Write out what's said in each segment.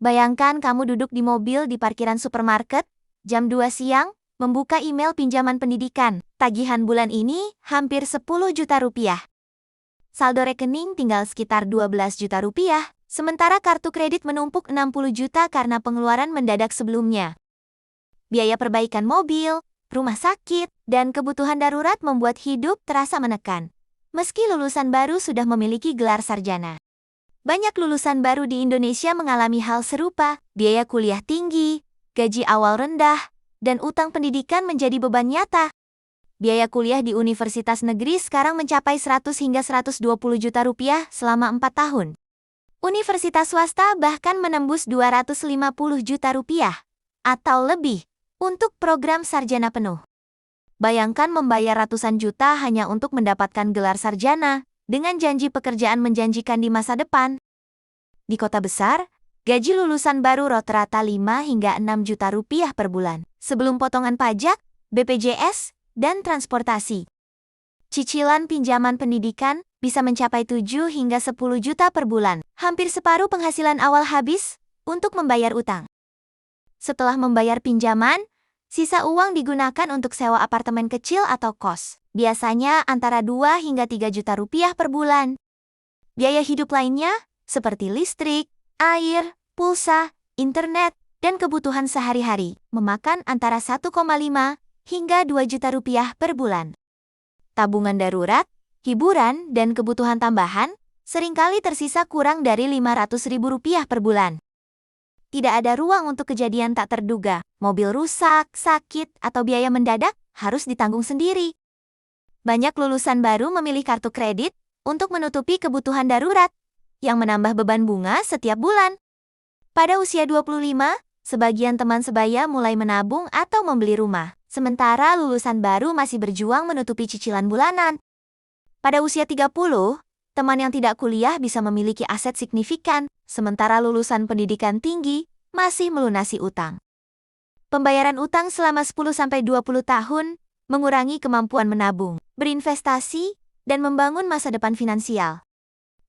Bayangkan kamu duduk di mobil di parkiran supermarket, jam 2 siang, membuka email pinjaman pendidikan. Tagihan bulan ini hampir 10 juta rupiah. Saldo rekening tinggal sekitar 12 juta rupiah, sementara kartu kredit menumpuk 60 juta karena pengeluaran mendadak sebelumnya. Biaya perbaikan mobil, rumah sakit, dan kebutuhan darurat membuat hidup terasa menekan. Meski lulusan baru sudah memiliki gelar sarjana. Banyak lulusan baru di Indonesia mengalami hal serupa, biaya kuliah tinggi, gaji awal rendah, dan utang pendidikan menjadi beban nyata. Biaya kuliah di universitas negeri sekarang mencapai 100 hingga 120 juta rupiah selama 4 tahun. Universitas swasta bahkan menembus 250 juta rupiah, atau lebih, untuk program sarjana penuh. Bayangkan membayar ratusan juta hanya untuk mendapatkan gelar sarjana, dengan janji pekerjaan menjanjikan di masa depan. Di kota besar, gaji lulusan baru rata-rata 5 hingga 6 juta rupiah per bulan, sebelum potongan pajak, BPJS, dan transportasi. Cicilan pinjaman pendidikan bisa mencapai 7 hingga 10 juta per bulan, hampir separuh penghasilan awal habis untuk membayar utang. Setelah membayar pinjaman, sisa uang digunakan untuk sewa apartemen kecil atau kos, biasanya antara 2 hingga 3 juta rupiah per bulan. Biaya hidup lainnya, seperti listrik, air, pulsa, internet, dan kebutuhan sehari-hari, memakan antara 1,5 hingga 2 juta rupiah per bulan. Tabungan darurat, hiburan, dan kebutuhan tambahan, seringkali tersisa kurang dari 500 ribu rupiah per bulan. Tidak ada ruang untuk kejadian tak terduga, mobil rusak, sakit, atau biaya mendadak harus ditanggung sendiri. Banyak lulusan baru memilih kartu kredit untuk menutupi kebutuhan darurat, yang menambah beban bunga setiap bulan. Pada usia 25, sebagian teman sebaya mulai menabung atau membeli rumah, sementara lulusan baru masih berjuang menutupi cicilan bulanan. Pada usia 30, teman yang tidak kuliah bisa memiliki aset signifikan, sementara lulusan pendidikan tinggi masih melunasi utang. Pembayaran utang selama 10-20 tahun mengurangi kemampuan menabung, berinvestasi, dan membangun masa depan finansial.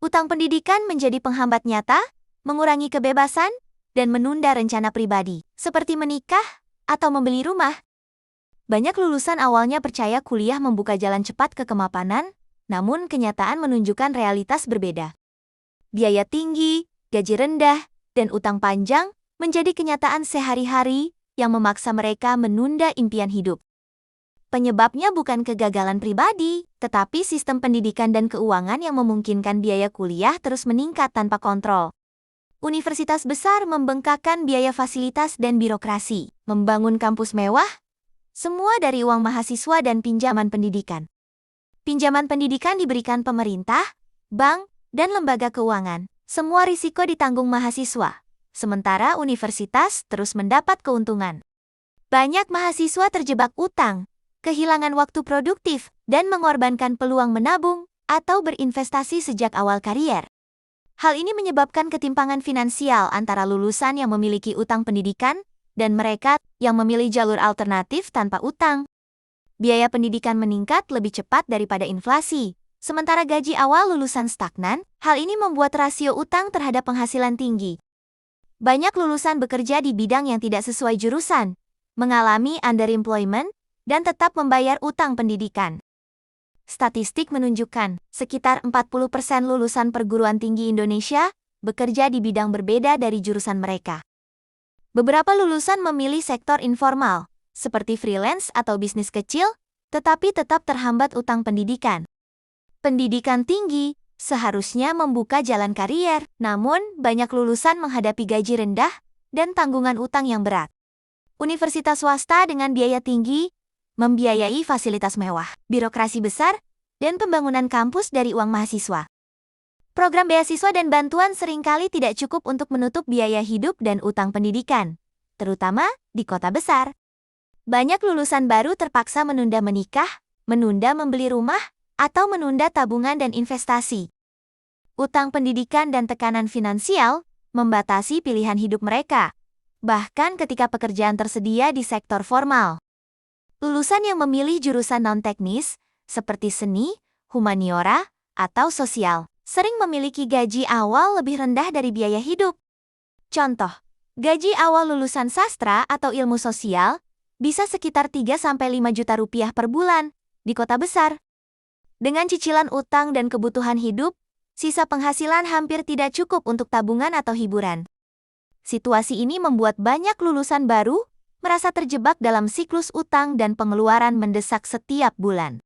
Utang pendidikan menjadi penghambat nyata, mengurangi kebebasan, dan menunda rencana pribadi, seperti menikah atau membeli rumah. Banyak lulusan awalnya percaya kuliah membuka jalan cepat ke kemapanan, namun kenyataan menunjukkan realitas berbeda. Biaya tinggi, gaji rendah, dan utang panjang menjadi kenyataan sehari-hari yang memaksa mereka menunda impian hidup. Penyebabnya bukan kegagalan pribadi, tetapi sistem pendidikan dan keuangan yang memungkinkan biaya kuliah terus meningkat tanpa kontrol. Universitas besar membengkakkan biaya fasilitas dan birokrasi, membangun kampus mewah, semua dari uang mahasiswa dan pinjaman pendidikan. Pinjaman pendidikan diberikan pemerintah, bank, dan lembaga keuangan. Semua risiko ditanggung mahasiswa, sementara universitas terus mendapat keuntungan. Banyak mahasiswa terjebak utang, kehilangan waktu produktif, dan mengorbankan peluang menabung atau berinvestasi sejak awal karier. Hal ini menyebabkan ketimpangan finansial antara lulusan yang memiliki utang pendidikan dan mereka yang memilih jalur alternatif tanpa utang. Biaya pendidikan meningkat lebih cepat daripada inflasi, sementara gaji awal lulusan stagnan. Hal ini membuat rasio utang terhadap penghasilan tinggi. Banyak lulusan bekerja di bidang yang tidak sesuai jurusan, mengalami underemployment, dan tetap membayar utang pendidikan. Statistik menunjukkan, sekitar 40% lulusan perguruan tinggi Indonesia bekerja di bidang berbeda dari jurusan mereka. Beberapa lulusan memilih sektor informal, seperti freelance atau bisnis kecil, tetapi tetap terhambat utang pendidikan. Pendidikan tinggi seharusnya membuka jalan karier, namun banyak lulusan menghadapi gaji rendah dan tanggungan utang yang berat. Universitas swasta dengan biaya tinggi membiayai fasilitas mewah, birokrasi besar, dan pembangunan kampus dari uang mahasiswa. Program beasiswa dan bantuan seringkali tidak cukup untuk menutup biaya hidup dan utang pendidikan, terutama di kota besar. Banyak lulusan baru terpaksa menunda menikah, menunda membeli rumah, atau menunda tabungan dan investasi. Utang pendidikan dan tekanan finansial membatasi pilihan hidup mereka, bahkan ketika pekerjaan tersedia di sektor formal. Lulusan yang memilih jurusan non-teknis, seperti seni, humaniora, atau sosial, sering memiliki gaji awal lebih rendah dari biaya hidup. Contoh, Gaji awal lulusan sastra atau ilmu sosial bisa sekitar 3-5 juta rupiah per bulan di kota besar. Dengan cicilan utang dan kebutuhan hidup, sisa penghasilan hampir tidak cukup untuk tabungan atau hiburan. Situasi ini membuat banyak lulusan baru merasa terjebak dalam siklus utang dan pengeluaran mendesak setiap bulan.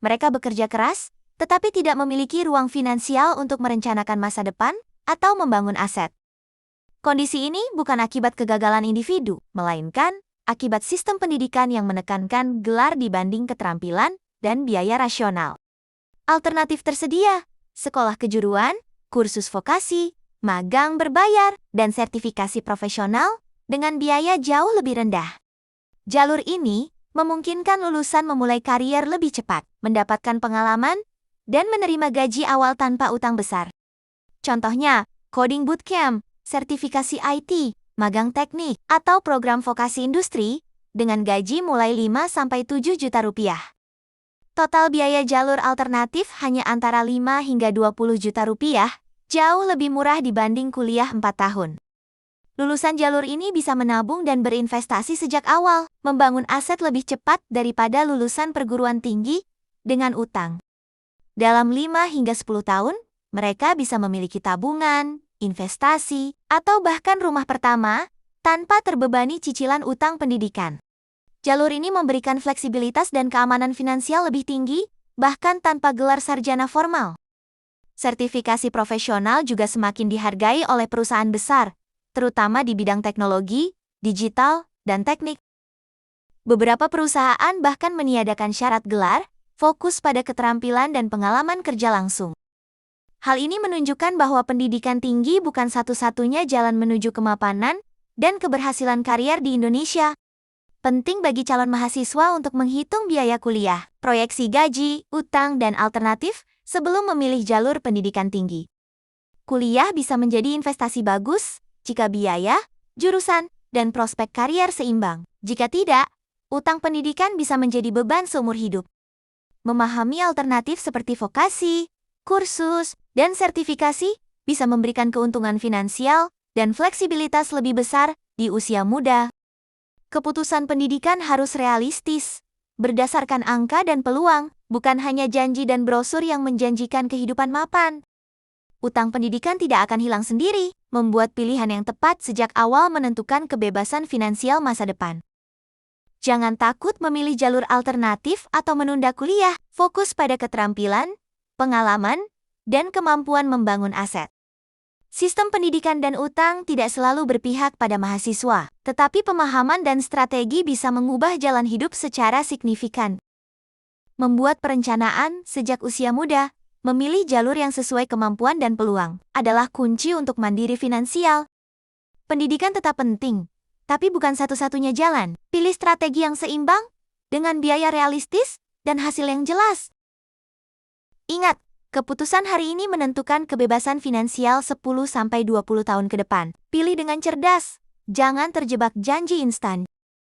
Mereka bekerja keras, tetapi tidak memiliki ruang finansial untuk merencanakan masa depan atau membangun aset. Kondisi ini bukan akibat kegagalan individu, melainkan akibat sistem pendidikan yang menekankan gelar dibanding keterampilan dan biaya rasional. Alternatif tersedia, sekolah kejuruan, kursus vokasi, magang berbayar, dan sertifikasi profesional dengan biaya jauh lebih rendah. Jalur ini memungkinkan lulusan memulai karier lebih cepat, mendapatkan pengalaman, dan menerima gaji awal tanpa utang besar. Contohnya, coding bootcamp, sertifikasi IT, magang teknik, atau program vokasi industri dengan gaji mulai 5-7 juta rupiah. Total biaya jalur alternatif hanya antara 5 hingga 20 juta rupiah, jauh lebih murah dibanding kuliah 4 tahun. Lulusan jalur ini bisa menabung dan berinvestasi sejak awal, membangun aset lebih cepat daripada lulusan perguruan tinggi dengan utang. Dalam 5 hingga 10 tahun, mereka bisa memiliki tabungan, investasi, atau bahkan rumah pertama tanpa terbebani cicilan utang pendidikan. Jalur ini memberikan fleksibilitas dan keamanan finansial lebih tinggi, bahkan tanpa gelar sarjana formal. Sertifikasi profesional juga semakin dihargai oleh perusahaan besar, terutama di bidang teknologi, digital, dan teknik. Beberapa perusahaan bahkan meniadakan syarat gelar, fokus pada keterampilan dan pengalaman kerja langsung. Hal ini menunjukkan bahwa pendidikan tinggi bukan satu-satunya jalan menuju kemapanan dan keberhasilan karier di Indonesia. Penting bagi calon mahasiswa untuk menghitung biaya kuliah, proyeksi gaji, utang, dan alternatif sebelum memilih jalur pendidikan tinggi. Kuliah bisa menjadi investasi bagus jika biaya, jurusan, dan prospek karier seimbang. Jika tidak, utang pendidikan bisa menjadi beban seumur hidup. Memahami alternatif seperti vokasi, kursus, dan sertifikasi bisa memberikan keuntungan finansial dan fleksibilitas lebih besar di usia muda. Keputusan pendidikan harus realistis, berdasarkan angka dan peluang, bukan hanya janji dan brosur yang menjanjikan kehidupan mapan. Utang pendidikan tidak akan hilang sendiri, membuat pilihan yang tepat sejak awal menentukan kebebasan finansial masa depan. Jangan takut memilih jalur alternatif atau menunda kuliah, fokus pada keterampilan, pengalaman, dan kemampuan membangun aset. Sistem pendidikan dan utang tidak selalu berpihak pada mahasiswa, tetapi pemahaman dan strategi bisa mengubah jalan hidup secara signifikan. Membuat perencanaan sejak usia muda, memilih jalur yang sesuai kemampuan dan peluang, adalah kunci untuk mandiri finansial. Pendidikan tetap penting, tapi bukan satu-satunya jalan. Pilih strategi yang seimbang, dengan biaya realistis, dan hasil yang jelas. Ingat, keputusan hari ini menentukan kebebasan finansial 10-20 tahun ke depan. Pilih dengan cerdas, jangan terjebak janji instan.